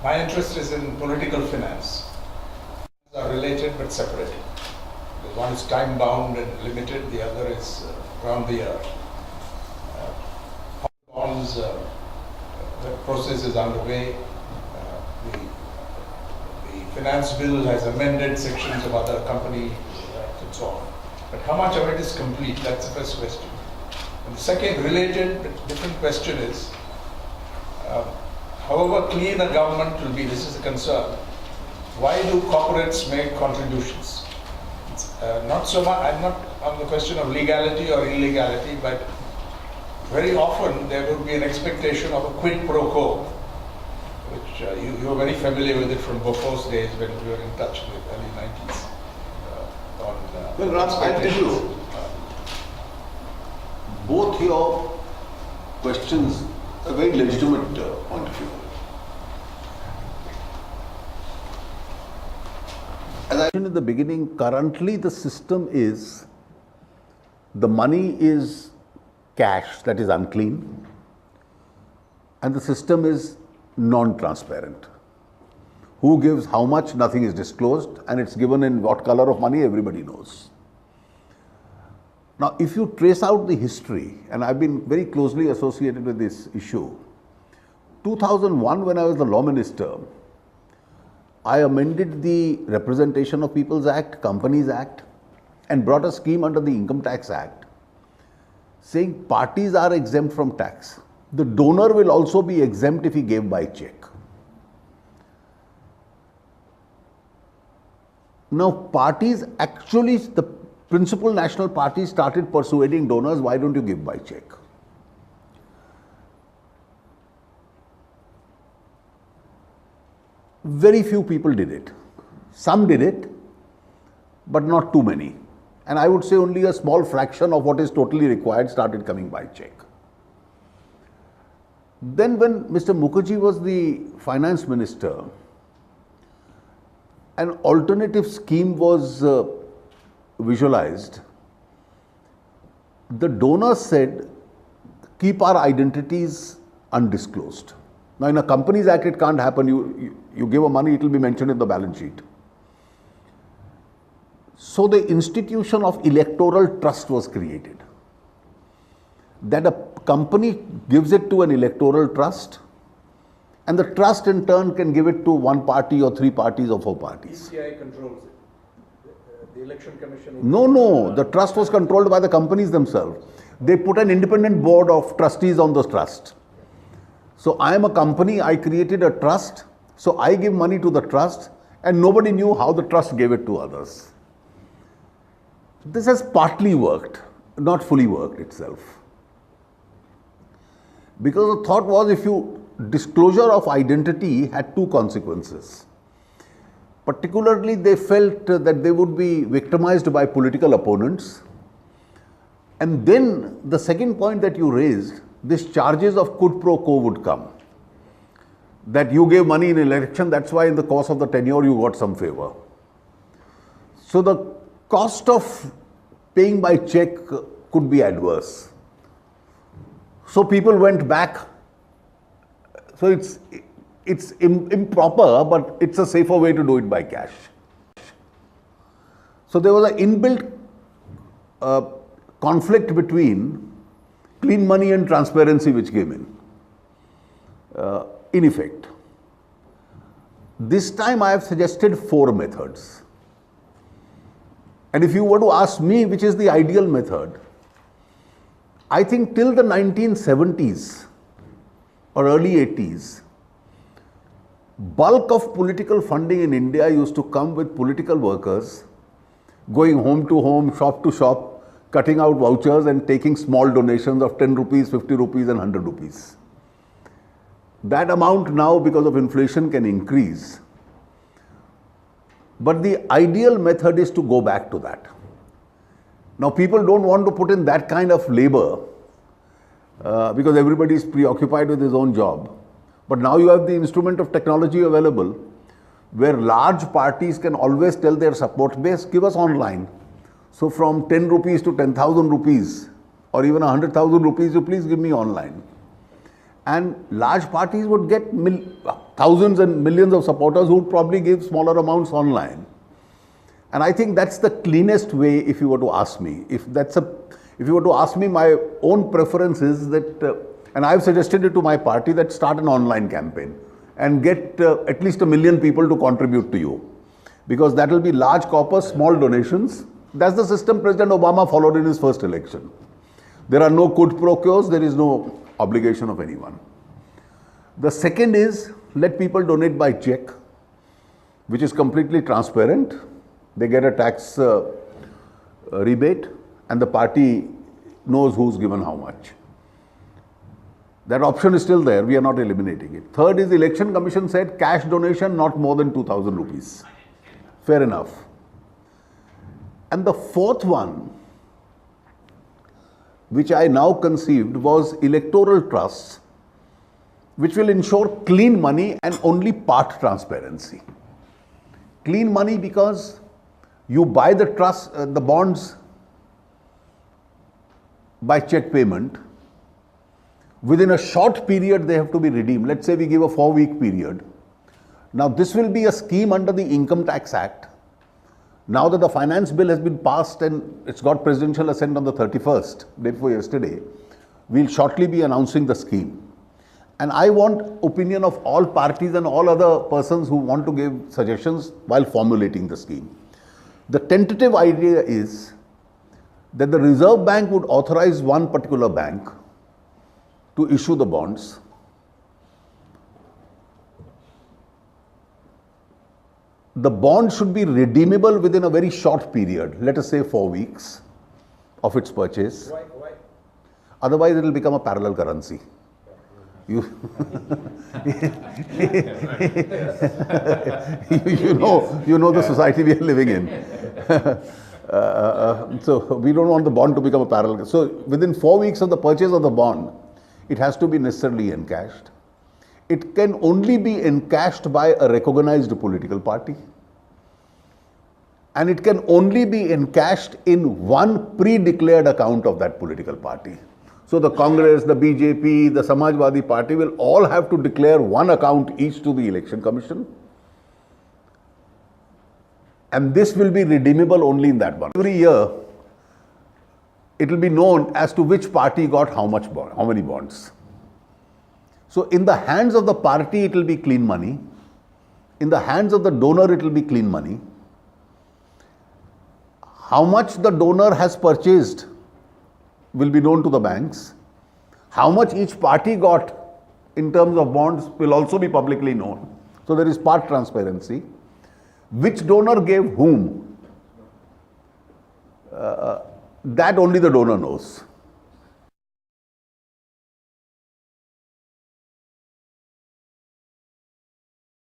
My interest is in political finance. They are related but separate. One is time bound and limited, the other is round the year. Bonds, the process is underway. The finance bill has amended sections of other company and so on. But how much of it is complete? That's the first question. And the second related but different question is, however clean a government will be, this is a concern, why do corporates make contributions? Not so much, I'm not on the question of legality or illegality, but very often there would be an expectation of a quid pro quo, which you are very familiar with it from Bofo's days when we were in touch with early 90s. Well, Ram, I'll tell you, both your questions are very legitimate point of view. As I mentioned in the beginning, currently the system is, the money is cash, that is unclean, and the system is non-transparent. Who gives how much, nothing is disclosed, and it's given in what color of money, everybody knows. Now, if you trace out the history, and I've been very closely associated with this issue, 2001 when I was the law minister, I amended the Representation of People's Act, Companies Act, and brought a scheme under the Income Tax Act saying parties are exempt from tax. The donor will also be exempt if he gave by check. Now, parties actually, the principal national parties started persuading donors, why don't you give by check? Very few people did it. Some did it, but not too many. And I would say only a small fraction of what is totally required started coming by check. Then when Mr. Mukherjee was the finance minister, an alternative scheme was visualized. The donor said, keep our identities undisclosed. Now, in a Companies Act, it can't happen. You give a money, it will be mentioned in the balance sheet. So, the institution of electoral trust was created. That a company gives it to an electoral trust, and the trust in turn can give it to one party or three parties or four parties. ECI controls it. The election commission. No. The trust was controlled by the companies themselves. They put an independent board of trustees on the trust. So I am a company, I created a trust, so I give money to the trust, and nobody knew how the trust gave it to others. This has partly worked, not fully worked itself. Because the thought was, if you disclosure of identity had two consequences. Particularly, they felt that they would be victimized by political opponents. And then the second point that you raised, these charges of quid pro quo would come. That you gave money in election, that's why in the course of the tenure you got some favor. So the cost of paying by check could be adverse. So people went back. So it's improper, but it's a safer way to do it by cash. So there was an inbuilt conflict between clean money and transparency which came in effect. This time I have suggested 4 methods. And if you were to ask me which is the ideal method, I think till the 1970s or early 80s, bulk of political funding in India used to come with political workers going home to home, shop to shop, cutting out vouchers and taking small donations of 10 rupees, 50 rupees and 100 rupees. That amount now, because of inflation, can increase. But the ideal method is to go back to that. Now, people don't want to put in that kind of labor because everybody is preoccupied with his own job. But now you have the instrument of technology available where large parties can always tell their support base, give us online. So from 10 rupees to 10,000 rupees or even 100,000 rupees, you please give me online. And large parties would get thousands and millions of supporters who would probably give smaller amounts online. And I think that's the cleanest way, if you were to ask me. If you were to ask me, my own preference is that, and I've suggested it to my party, that start an online campaign and get at least 1 million people to contribute to you. Because that will be large corpus, small donations. That's the system President Obama followed in his first election. There are no quid pro quos, there is no obligation of anyone. The second is, let people donate by check, which is completely transparent. They get a tax rebate and the party knows who's given how much. That option is still there, we are not eliminating it. Third is, the Election Commission said cash donation not more than 2,000 rupees. Fair enough. And the fourth one, which I now conceived, was electoral trusts, which will ensure clean money and only part transparency. Clean money because you buy the trust, the bonds by check payment. Within a short period, they have to be redeemed. Let's say we give a 4-week period. Now, this will be a scheme under the Income Tax Act. Now that the finance bill has been passed and it's got presidential assent on the 31st, day before yesterday, we'll shortly be announcing the scheme. And I want opinion of all parties and all other persons who want to give suggestions while formulating the scheme. The tentative idea is that the Reserve Bank would authorize one particular bank to issue the bonds. The bond should be redeemable within a very short period, let us say 4 weeks of its purchase. Why? Otherwise, it will become a parallel currency. You know the society we are living in. So we don't want the bond to become a parallel. So within 4 weeks of the purchase of the bond, it has to be necessarily encashed. It can only be encashed by a recognized political party. And it can only be encashed in one pre-declared account of that political party. So the Congress, the BJP, the Samajwadi Party will all have to declare one account each to the Election Commission. And this will be redeemable only in that one. Every year, it will be known as to which party got how many bonds. So in the hands of the party, it will be clean money. In the hands of the donor, it will be clean money. How much the donor has purchased will be known to the banks. How much each party got in terms of bonds will also be publicly known. So there is part transparency. Which donor gave whom? That only the donor knows.